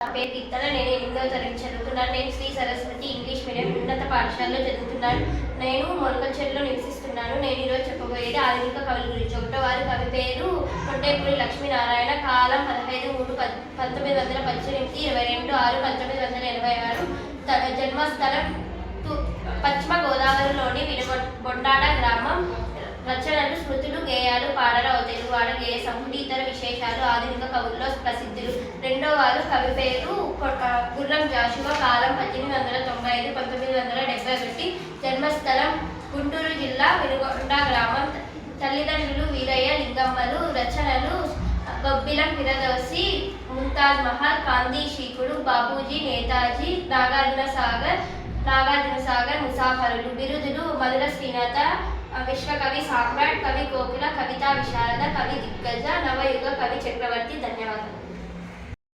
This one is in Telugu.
నా పేరు కీర్తన. నేను 8వ తరగతి చదువుతున్నాను. నేను శ్రీ సరస్వతి ఇంగ్లీష్ మీడియం ఉన్నత పాఠశాలలో చదువుతున్నాను. నేను మొలకచెరులో నివసిస్తున్నాను. నేను ఈరోజు చెప్పబోయేది ఆధునిక కవుల గురించి. ఒకటో వారి కవి పేరు కొంటేపూడి లక్ష్మీనారాయణ. కాలం 15/3/1918, 22/6/1986. జన్మస్థలం పశ్చిమ గోదావరిలోని బొండాడ గ్రామం. రచనలు స్మృతులు, గేయాలు, పాడల తెలుగువాడ గేయ సంపుటి, ఇతర విశేషాలు ఆధునిక కవుల్లో ప్రసిద్ధులు. రెండో వారు కవి పేరు గుర్రం జాషువా. కాలం 1895-1971. జన్మస్థలం గుంటూరు జిల్లా వెనుగొండ గ్రామం. తల్లిదండ్రులు వీరయ్య లింగమ్మలు. రచనలు గొబ్బిలం పిరదోసి, ముంతాజ్ మహల్, కాందీ శీకుడు, బాపూజీ, నేతాజీ, నాగార్జున సాగర్, ముసాఫరులు. బిరుదులు మధుర శ్రీనాథ, విశ్వకవి సామ్రాట్, కవి కోకిల, కవితా విశారద, కవి దిగ్గజ, నవయుగ కవి చక్రవర్తి. ధన్యవాదాలు.